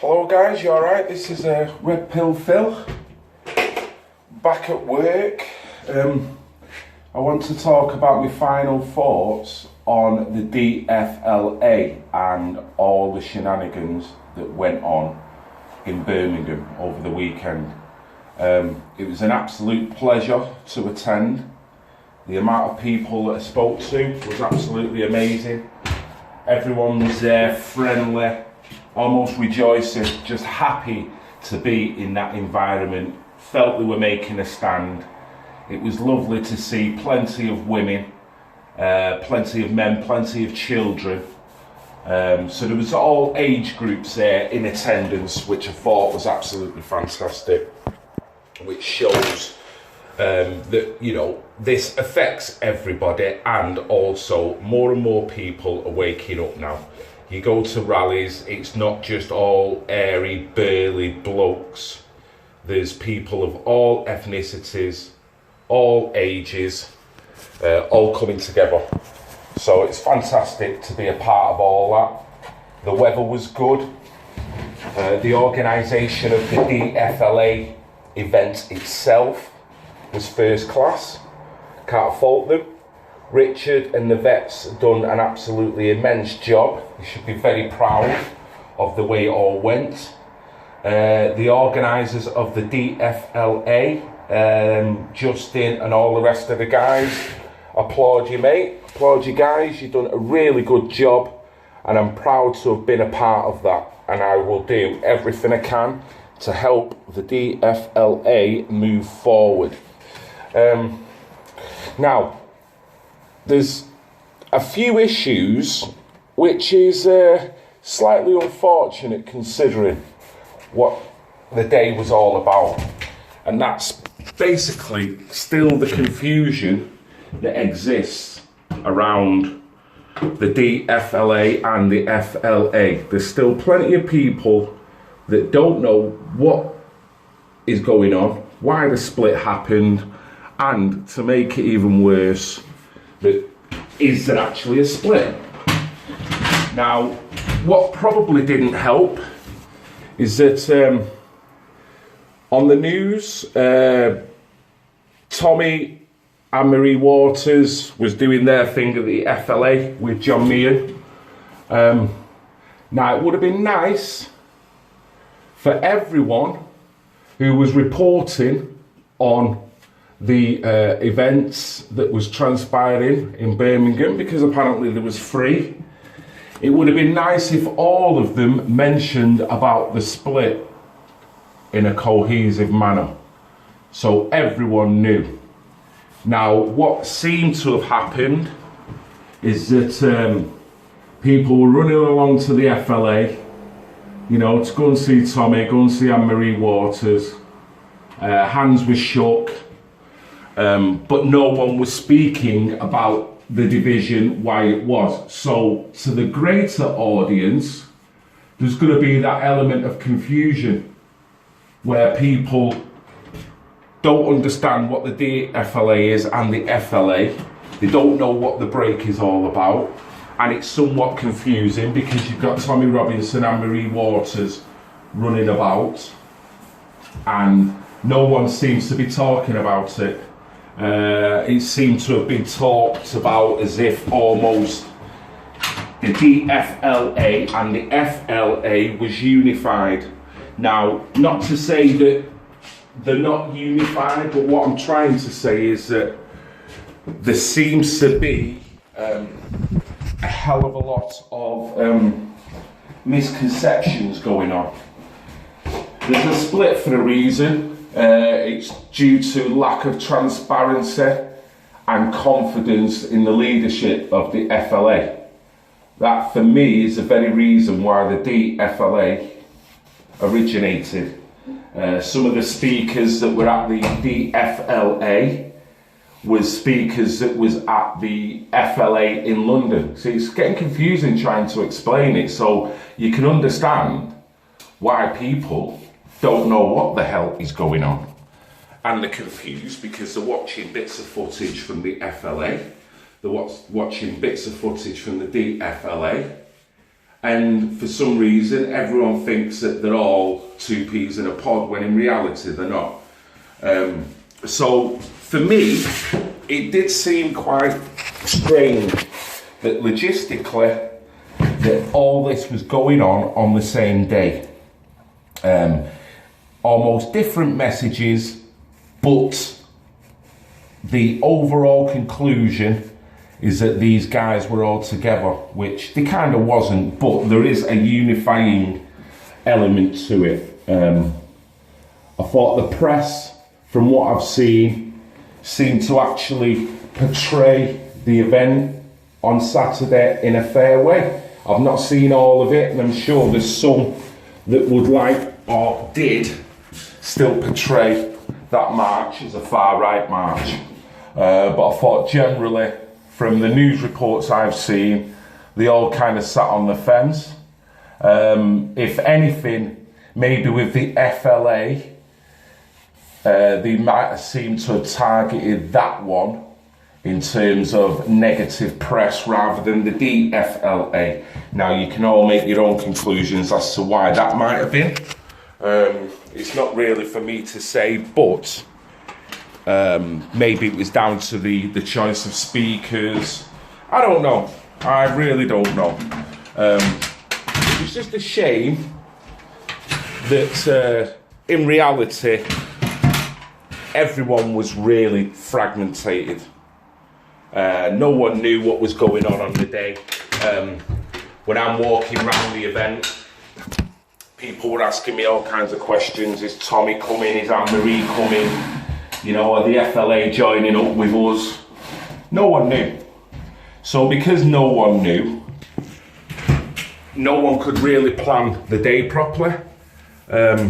Hello guys, you alright? This is Red Pill Phil, back at work. I want to talk about my final thoughts on the D.F.L.A. and all the shenanigans that went on in Birmingham over the weekend. It was an absolute pleasure to attend. The amount of people that I spoke to was absolutely amazing. Everyone was there, friendly, almost rejoicing, just happy to be in that environment. Felt they were making a stand. It was lovely to see plenty of women, plenty of men, plenty of children. So there was all age groups there in attendance, which I thought was absolutely fantastic, which shows that, you know, this affects everybody, and also more and more people are waking up now. You go to rallies, it's not just all airy, burly blokes. There's people of all ethnicities, all ages, all coming together. So it's fantastic to be a part of all that. The weather was good. The organisation of the D.F.L.A. event itself was first class. Can't fault them. Richard and the vets have done an absolutely immense job. You should be very proud of the way it all went. The organisers of the D.F.L.A, Justin and all the rest of the guys, applaud you, mate. Applaud you guys. You've done a really good job, and I'm proud to have been a part of that. And I will do everything I can to help the D.F.L.A move forward. Now, there's a few issues which is slightly unfortunate considering what the day was all about, and that's basically still the confusion that exists around the D.F.L.A. and the F.L.A. There's still plenty of people that don't know what is going on, why the split happened, and to make it even worse, is there actually a split? Now, what probably didn't help is that on the news, Tommy and Marie Waters was doing their thing at the F.L.A. with John Meehan. Now, it would have been nice for everyone who was reporting on the events that was transpiring in Birmingham, because apparently there was three. It would have been nice if all of them mentioned about the split in a cohesive manner, so everyone knew. Now, what seemed to have happened is that people were running along to the F.L.A, you know, to go and see Tommy, go and see Anne-Marie Waters. Hands were shook. But no one was speaking about the division, why it was. So to the greater audience, there's going to be that element of confusion where people don't understand what the D.F.L.A. is and the F.L.A. They don't know what the break is all about, and it's somewhat confusing because you've got Tommy Robinson and Marie Waters running about, and no one seems to be talking about it. It seemed to have been talked about as if almost the D.F.L.A. and the F.L.A. was unified. Now, not to say that they're not unified, but what I'm trying to say is that there seems to be a hell of a lot of misconceptions going on. There's a split for a reason. It's due to lack of transparency and confidence in the leadership of the F.L.A. That, for me, is the very reason why the D.F.L.A. originated. Some of the speakers that were at the D.F.L.A. was speakers that was at the F.L.A. in London. So it's getting confusing trying to explain it, so you can understand why people don't know what the hell is going on, and they're confused because they're watching bits of footage from the F.L.A, they're watching bits of footage from the D.F.L.A, And for some reason, everyone thinks that they're all two peas in a pod, when in reality they're not. So for me, it did seem quite strange that logistically, that all this was going on the same day. Almost different messages, but the overall conclusion is that these guys were all together, which they kind of wasn't, but there is a unifying element to it. I thought the press, from what I've seen, seemed to actually portray the event on Saturday in a fair way. I've not seen all of it, and I'm sure there's some that would like, or did, still portray that march as a far-right march. But I thought generally, from the news reports I've seen, they all kind of sat on the fence. If anything, maybe with the D.F.L.A, they might have seemed to have targeted that one in terms of negative press rather than the D.F.L.A. Now, you can all make your own conclusions as to why that might have been. It's not really for me to say, but maybe it was down to the choice of speakers. I don't know. I really don't know. It's just a shame that in reality everyone was really fragmented. No one knew what was going on the day. When I'm walking around the event, people were asking me all kinds of questions. Is Tommy coming? Is Anne-Marie coming? You know, are the D.F.L.A joining up with us? No one knew. So because no one knew, no one could really plan the day properly. There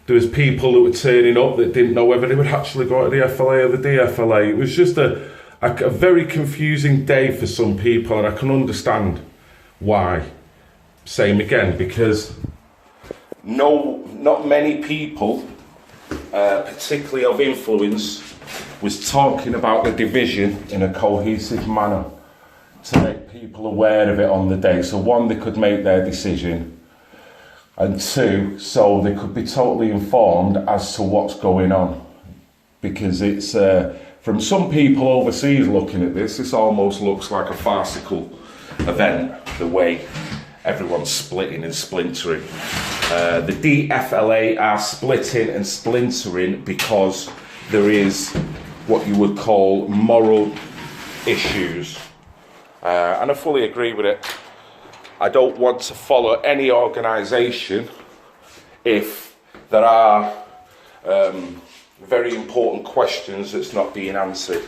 was people that were turning up that didn't know whether they would actually go to the D.F.L.A or the D.F.L.A. It was just a very confusing day for some people, and I can understand why. Same again, because not many people, particularly of influence, was talking about the division in a cohesive manner to make people aware of it on the day. So one, they could make their decision, and two, so they could be totally informed as to what's going on. Because it's, from some people overseas looking at this almost looks like a farcical event, the way everyone's splitting and splintering. The D.F.L.A are splitting and splintering because there is what you would call moral issues. And I fully agree with it. I don't want to follow any organisation if there are very important questions that's not being answered.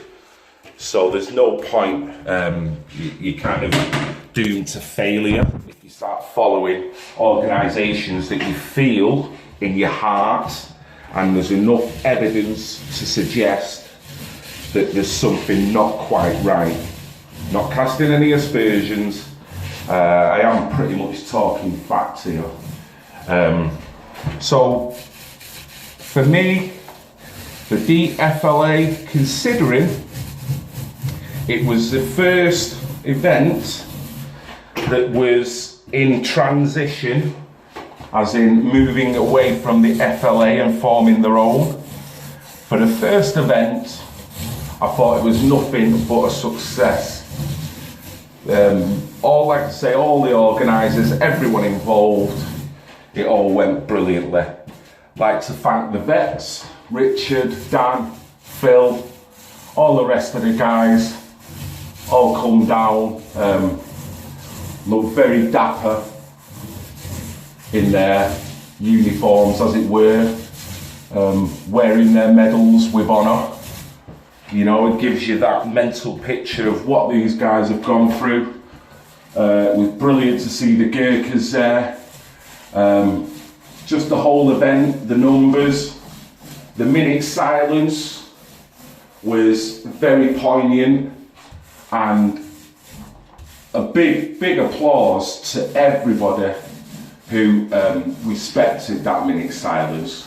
So there's no point, you're kind of doomed to failure if you start following organisations that you feel in your heart and there's enough evidence to suggest that there's something not quite right. Not casting any aspersions, I am pretty much talking facts here. So for me, the D.F.L.A, considering it was the first event that was in transition, as in moving away from the F.L.A and forming their own. For the first event, I thought it was nothing but a success. Like I say, all the organisers, everyone involved, it all went brilliantly. I'd like to thank the vets, Richard, Dan, Phil, all the rest of the guys, all come down, look very dapper in their uniforms, as it were, wearing their medals with honour. You know, it gives you that mental picture of what these guys have gone through. It was brilliant to see the Gurkhas there. Just the whole event, the numbers, the minute silence was very poignant, and a big applause to everybody who respected that minute silence.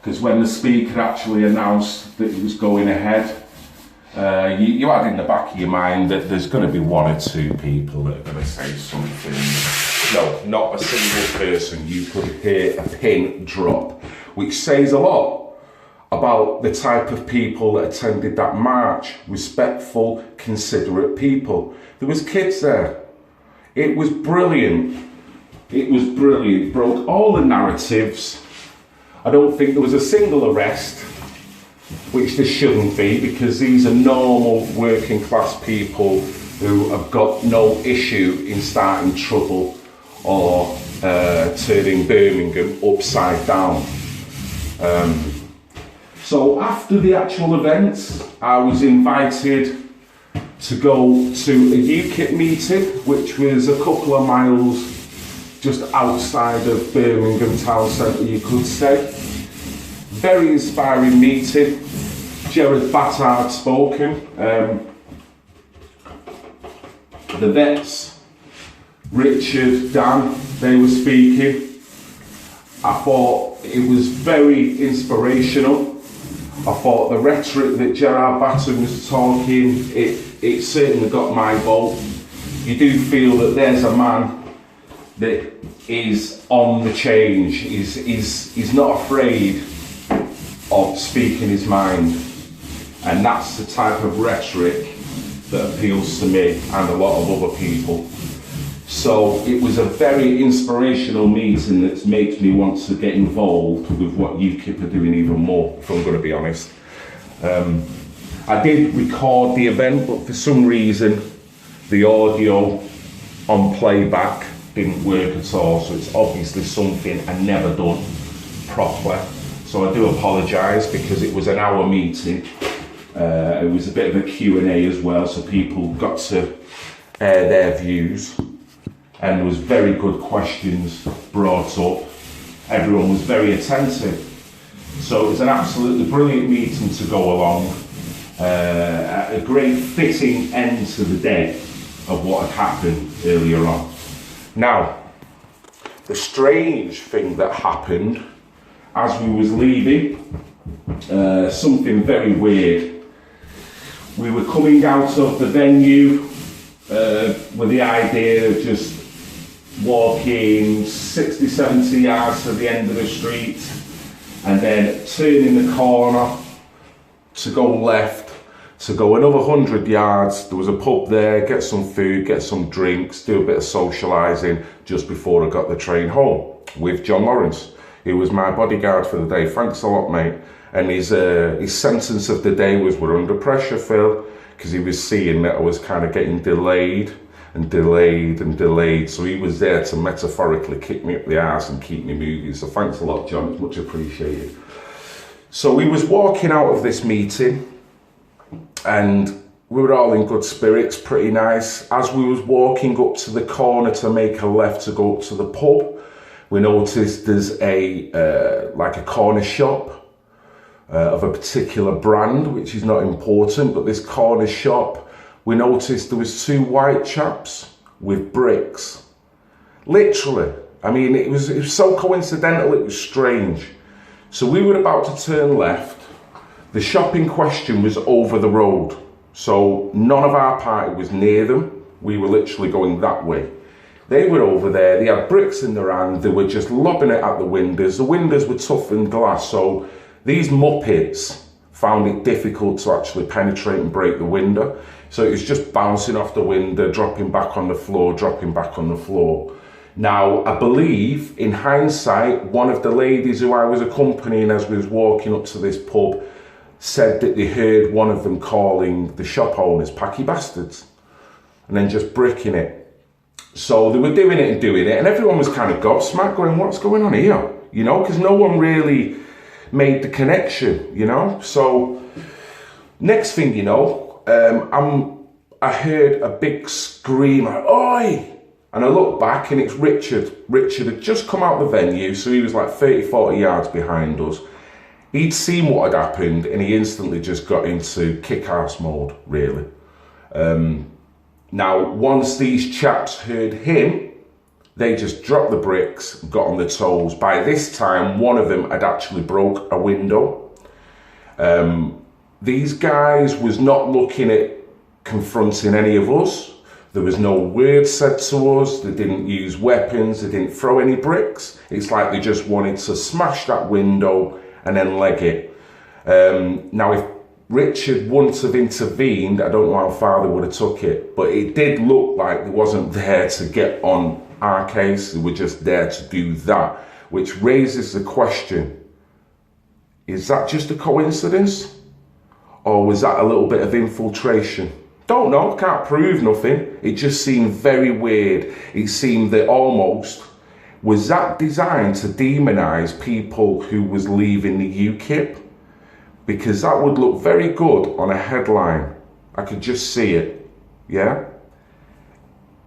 Because when the speaker actually announced that he was going ahead, you had in the back of your mind that there's going to be one or two people that are going to say something. No, not a single person. You could hear a pin drop, which says a lot about the type of people that attended that march. Respectful, considerate people. There was kids there. It was brilliant. It was brilliant. Broke all the narratives. I don't think there was a single arrest, which there shouldn't be, because these are normal working class people who have got no issue in starting trouble or turning Birmingham upside down. So after the actual events, I was invited to go to a UKIP meeting, which was a couple of miles just outside of Birmingham town centre, you could say. Very inspiring meeting. Gerard Battard spoken. The vets, Richard, Dan, they were speaking. I thought it was very inspirational. I thought the rhetoric that Gerard Battard was talking, it certainly got my vote. You do feel that there's a man that is on the change. He's not afraid of speaking his mind. And that's the type of rhetoric that appeals to me and a lot of other people. So it was a very inspirational meeting that makes me want to get involved with what UKIP are doing even more, if I'm going to be honest. I did record the event, but for some reason the audio on playback didn't work at all, so it's obviously something I never done properly. So I do apologise, because it was an hour meeting. It was a bit of a Q&A as well, so people got to air their views. And there was very good questions brought up. Everyone was very attentive. So it was an absolutely brilliant meeting to go along. A great fitting end to the day of what had happened earlier on. Now, the strange thing that happened as we was leaving, something very weird. We were coming out of the venue with the idea of just walking 60, 70 yards to the end of the street and then turning the corner to go left, to go another 100 yards. There was a pub there, get some food, get some drinks, do a bit of socialising just before I got the train home with John Lawrence, who was my bodyguard for the day. Thanks a lot, mate. And his sentence of the day was, "We're under pressure, Phil," because he was seeing that I was kind of getting delayed and delayed and delayed. So he was there to metaphorically kick me up the arse and keep me moving. So thanks a lot, John. It's much appreciated. So we was walking out of this meeting and we were all in good spirits, pretty nice. As we was walking up to the corner to make a left to go up to the pub, we noticed there's like a corner shop of a particular brand, which is not important, but this corner shop, we noticed there was two white chaps with bricks. Literally. I mean, it was so coincidental, it was strange. So we were about to turn left. The shop in question was over the road. So none of our party was near them. We were literally going that way. They were over there, they had bricks in their hand, they were just lobbing it at the windows. The windows were toughened glass, so these muppets found it difficult to actually penetrate and break the window. So it was just bouncing off the window, dropping back on the floor, dropping back on the floor. Now, I believe, in hindsight, one of the ladies who I was accompanying as we was walking up to this pub said that they heard one of them calling the shop owners packy bastards and then just bricking it. So they were doing it, and everyone was kind of gobsmacked, going, what's going on here? You know, because no one really made the connection, you know? So, next thing you know, I heard a big scream, like, "Oi!" And I looked back and it's Richard. Richard had just come out of the venue, so he was like 30, 40 yards behind us. He'd seen what had happened and he instantly just got into kick-ass mode, really. Now, once these chaps heard him, they just dropped the bricks, got on their toes. By this time, one of them had actually broke a window. these guys was not looking at confronting any of us. There was no word said to us. They didn't use weapons. They didn't throw any bricks. It's like they just wanted to smash that window and then leg it. Now, if Richard wouldn't have intervened, I don't know how far they would have took it, but it did look like they wasn't there to get on our case. They were just there to do that, which raises the question, is that just a coincidence? Or was that a little bit of infiltration? Don't know, can't prove nothing. It just seemed very weird. It seemed that almost, was that designed to demonize people who was leaving the UKIP? Because that would look very good on a headline. I could just see it, yeah?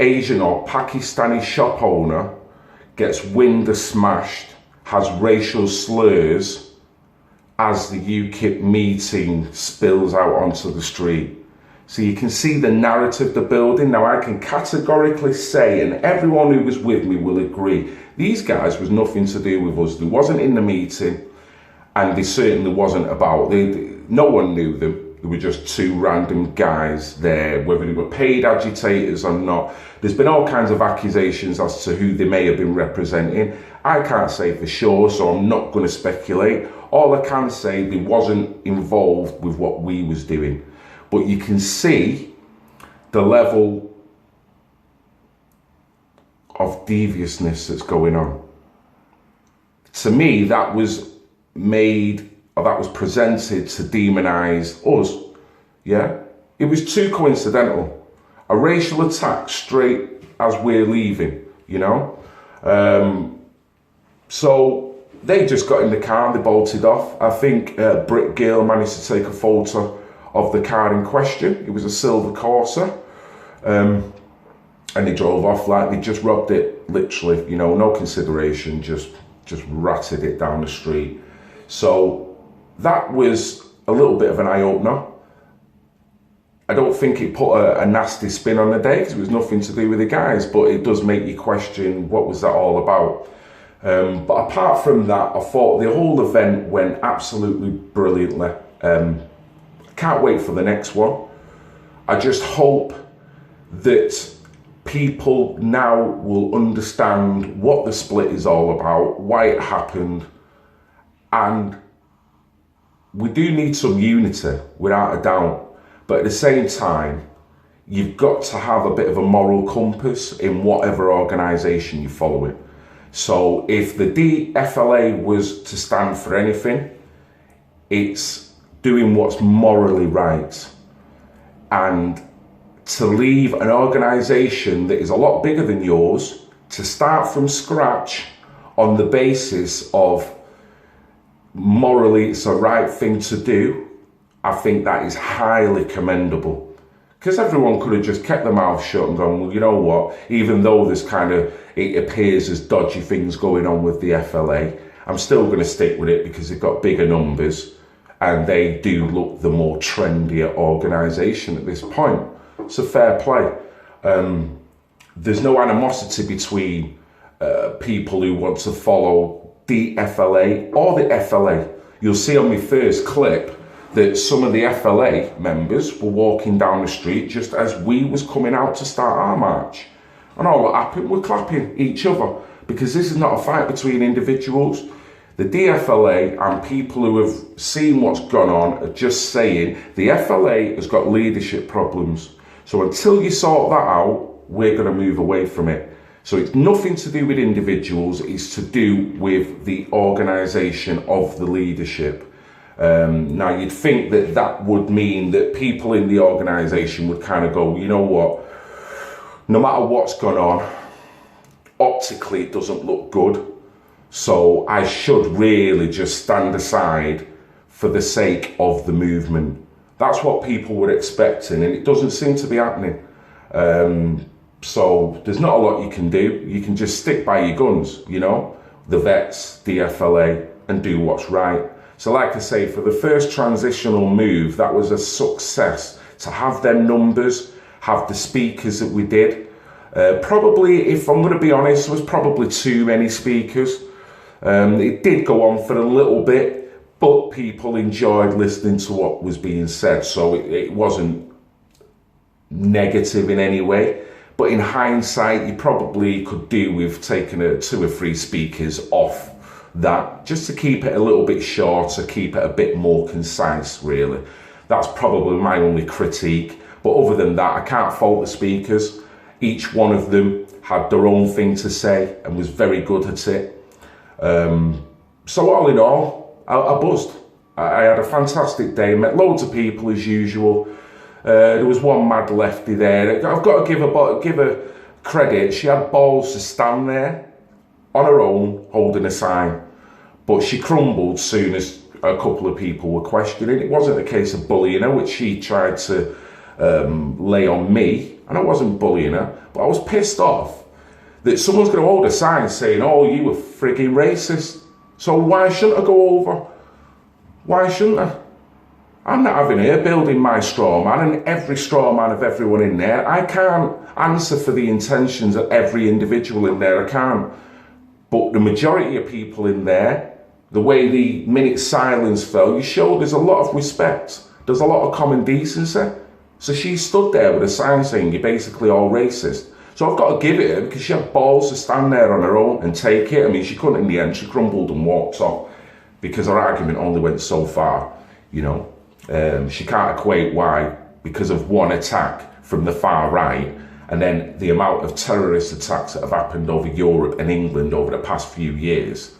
Asian or Pakistani shop owner gets window smashed, has racial slurs as the UKIP meeting spills out onto the street. So you can see the narrative they're building. Now I can categorically say, and everyone who was with me will agree, these guys was nothing to do with us. They wasn't in the meeting, and they certainly wasn't about, no one knew them. They were just two random guys there, whether they were paid agitators or not. There's been all kinds of accusations as to who they may have been representing. I can't say for sure, so I'm not going to speculate. All I can say, they wasn't involved with what we was doing. But you can see the level of deviousness that's going on. To me, that was presented to demonize us. Yeah, it was too coincidental. A racial attack straight as we're leaving, you know. So they just got in the car and they bolted off. I think Britt Gill managed to take a photo of the car in question. It was a silver Corsa, and they drove off like they just robbed it, literally, you know, no consideration, just ratted it down the street. So that was a little bit of an eye-opener. I don't think it put a nasty spin on the day, because it was nothing to do with the guys, but it does make you question, what was that all about? But apart from that, I thought the whole event went absolutely brilliantly. Can't wait for the next one. I just hope that people now will understand what the split is all about, why it happened, and we do need some unity, without a doubt. But at the same time, you've got to have a bit of a moral compass in whatever organisation you're following. So if the D.F.L.A. was to stand for anything, it's doing what's morally right. And to leave an organisation that is a lot bigger than yours, to start from scratch on the basis of morally it's a right thing to do, I think that is highly commendable. Because everyone could have just kept their mouth shut and gone, well, you know what, even though there's it appears there's dodgy things going on with the F.L.A, I'm still going to stick with it because they've got bigger numbers and they do look the more trendier organisation at this point. It's a fair play. There's no animosity between people who want to follow D.F.L.A. or the F.L.A. You'll see on my first clip that some of the F.L.A. members were walking down the street just as we was coming out to start our march. And all that happened, we're clapping each other, because this is not a fight between individuals. The D.F.L.A. and people who have seen what's gone on are just saying the F.L.A. has got leadership problems. So until you sort that out, we're going to move away from it. So it's nothing to do with individuals, it's to do with the organisation of the leadership. Now you'd think that that would mean that people in the organisation would kind of go, you know what, no matter what's gone on, optically it doesn't look good. So I should really just stand aside for the sake of the movement. That's what people were expecting, and it doesn't seem to be happening. So there's not a lot you can do. You can just stick by your guns, you know, the vets, D.F.L.A, and do what's right. So like I say, for the first transitional move, that was a success. To have them numbers, have the speakers that we did. Probably, if I'm going to be honest, there was probably too many speakers. It did go on for a little bit, but people enjoyed listening to what was being said, so it wasn't negative in any way. But in hindsight, you probably could do with taking 2 or 3 speakers off that, just to keep it a little bit shorter, keep it a bit more concise, really. That's probably my only critique. But other than that, I can't fault the speakers. Each one of them had their own thing to say and was very good at it. So all in all, I buzzed. I had a fantastic day, met loads of people as usual. There was one mad lefty there. I've got to give her credit. She had balls to stand there on her own, holding a sign. But she crumbled soon as a couple of people were questioning. It wasn't a case of bullying her, which she tried to lay on me. And I wasn't bullying her, but I was pissed off that someone's going to hold a sign saying, oh, you were frigging racist. So why shouldn't I go over? Why shouldn't I? I'm not having her building my straw man and every straw man of everyone in there. I can't answer for the intentions of every individual in there. I can't. But the majority of people in there, the way the minute silence fell, you showed there's a lot of respect. There's a lot of common decency. So she stood there with a sign saying, you're basically all racist. So I've got to give it her because she had balls to stand there on her own and take it. I mean, she couldn't in the end. She crumbled and walked off because her argument only went so far, you know. She can't equate why, because of one attack from the far right, and then the amount of terrorist attacks that have happened over Europe and England over the past few years.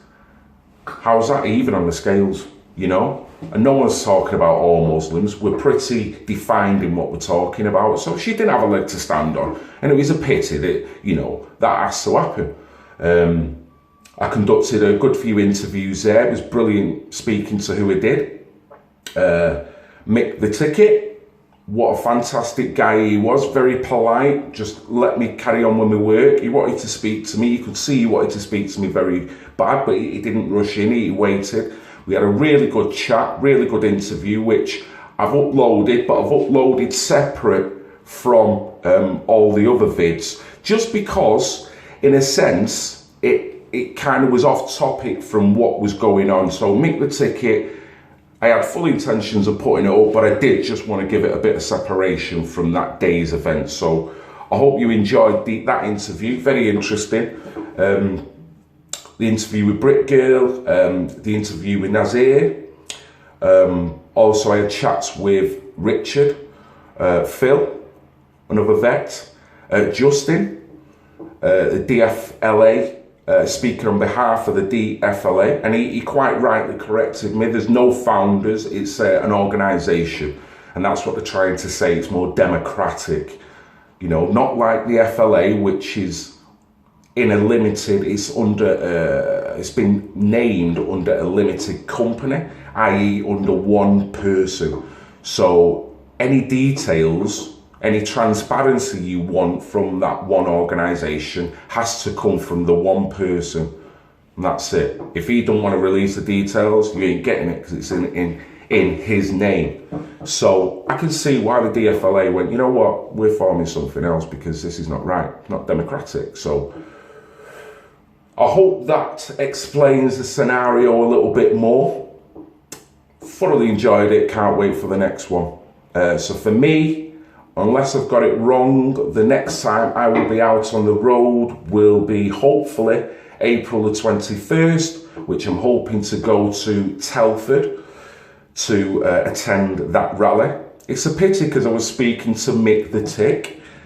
How's that even on the scales, you know? And no one's talking about all Muslims. We're pretty defined in what we're talking about. So she didn't have a leg to stand on. And it was a pity that, you know, that has to happen. I conducted a good few interviews there. It was brilliant speaking to who I did. Mick the Ticket, what a fantastic guy he was, very polite, just let me carry on with my work. He wanted to speak to me, you could see he wanted to speak to me very bad, but he didn't rush in, he waited. We had a really good chat, really good interview, which I've uploaded, but I've uploaded separate from all the other vids, just because, in a sense, it kind of was off topic from what was going on. So Mick the Ticket, I had full intentions of putting it up, but I did just want to give it a bit of separation from that day's event. So I hope you enjoyed that interview, very interesting. The interview with Brit Girl, the interview with Nazir. Also I had chats with Richard, Phil, another vet, Justin, the D.F.L.A, speaking on behalf of the D.F.L.A, and he quite rightly corrected me. There's no founders, it's an organisation, and that's what they're trying to say. It's more democratic, you know, not like the F.L.A, which is in a limited, it's under, it's been named under a limited company, i.e. under one person. So any details, any transparency you want from that one organisation has to come from the one person, and that's it. If he don't want to release the details, you ain't getting it because it's in his name. So I can see why the D.F.L.A went, you know what, we're forming something else because this is not right, not democratic. So I hope that explains the scenario a little bit more. Thoroughly enjoyed it, can't wait for the next one. So for me, unless I've got it wrong, the next time I will be out on the road will be hopefully April the 21st, which I'm hoping to go to Telford to attend that rally. It's a pity because I was speaking to Mick the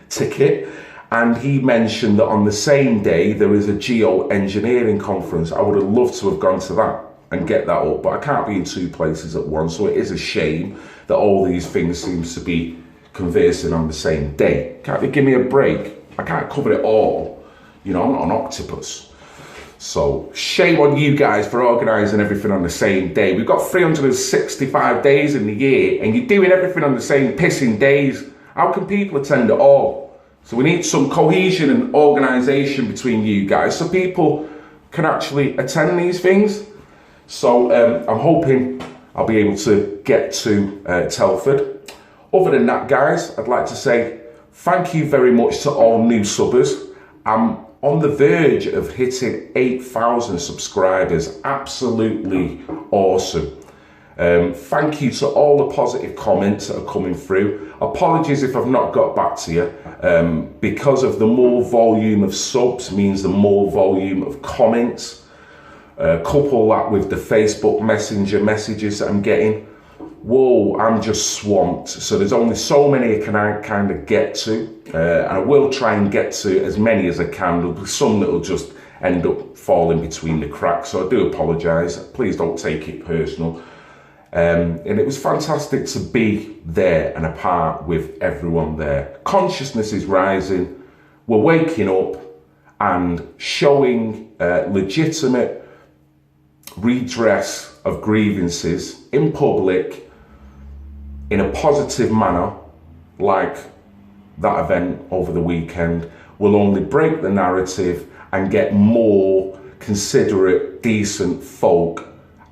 Ticket, and he mentioned that on the same day there is a geoengineering conference. I would have loved to have gone to that and get that up, but I can't be in two places at once, so it is a shame that all these things seems to be conversing on the same day. Can't they give me a break? I can't cover it all. You know, I'm not an octopus. So shame on you guys for organising everything on the same day. We've got 365 days in the year and you're doing everything on the same pissing days. How can people attend it all? So we need some cohesion and organisation between you guys so people can actually attend these things. So I'm hoping I'll be able to get to Telford. Other than that, guys, I'd like to say thank you very much to all new subbers. I'm on the verge of hitting 8,000 subscribers. Absolutely awesome. Thank you to all the positive comments that are coming through. Apologies if I've not got back to you. Because of the more volume of subs means the more volume of comments. Couple that with the Facebook Messenger messages that I'm getting. Whoa, I'm just swamped. So there's only so many I can kind of get to. And I will try and get to as many as I can. There'll be some that will just end up falling between the cracks. So I do apologise. Please don't take it personal. And it was fantastic to be there and a part with everyone there. Consciousness is rising. We're waking up and showing legitimate redress of grievances in public in a positive manner, like that event over the weekend, will only break the narrative and get more considerate, decent folk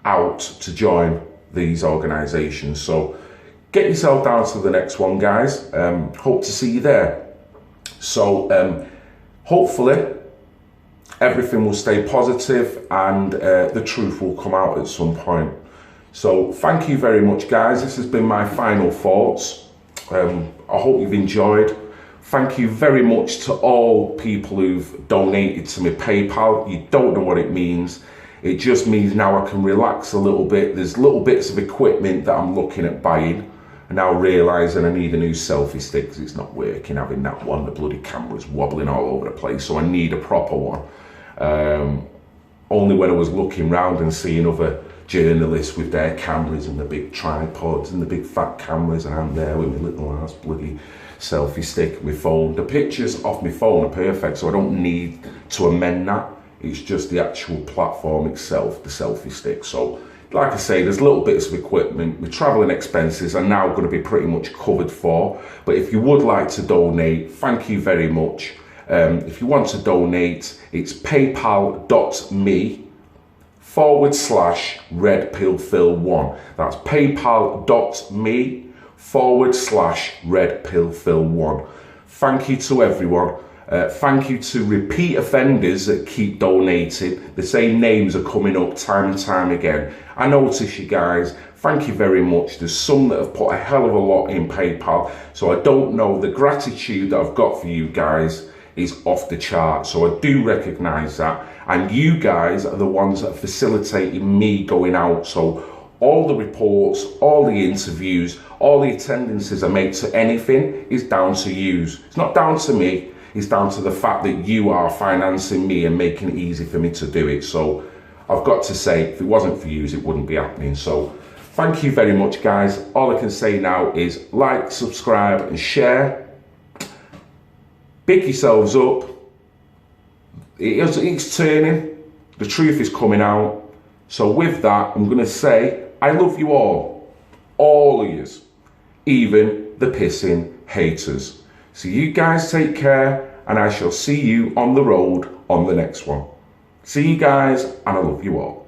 out to join these organisations. So get yourself down to the next one, guys. Hope to see you there. So hopefully everything will stay positive and the truth will come out at some point. So thank you very much, guys. This has been my final thoughts. I hope you've enjoyed. Thank you very much to all people who've donated to my PayPal. You don't know what it means. It just means now I can relax a little bit. There's little bits of equipment that I'm looking at buying. And now realising I need a new selfie stick because it's not working, having that one. The bloody camera's wobbling all over the place. So I need a proper one. Only when I was looking round and seeing other journalists with their cameras and the big tripods and the big fat cameras, and I'm there with my little ass bloody selfie stick, my phone. The pictures off my phone are perfect, so I don't need to amend that. It's just the actual platform itself, the selfie stick. So like I say, there's little bits of equipment. My travelling expenses are now going to be pretty much covered for. But if you would like to donate, thank you very much. If you want to donate, it's paypal.me/redpillphil1. That's paypal.me/redpillphil1. Thank you to everyone. Thank you to repeat offenders that keep donating. The same names are coming up time and time again. I notice you guys. Thank you very much. There's some that have put a hell of a lot in PayPal. So I don't know, the gratitude that I've got for you guys is off the chart. So I do recognise that. And you guys are the ones that are facilitating me going out. So all the reports, all the interviews, all the attendances I make to anything is down to you. It's not down to me. It's down to the fact that you are financing me and making it easy for me to do it. So I've got to say, if it wasn't for you, it wouldn't be happening. So thank you very much, guys. All I can say now is like, subscribe and share. Pick yourselves up. It's turning. The truth is coming out. So with that, I'm going to say, I love you all of yous, even the pissing haters. So you guys take care, and I shall see you on the road on the next one. See you guys, and I love you all.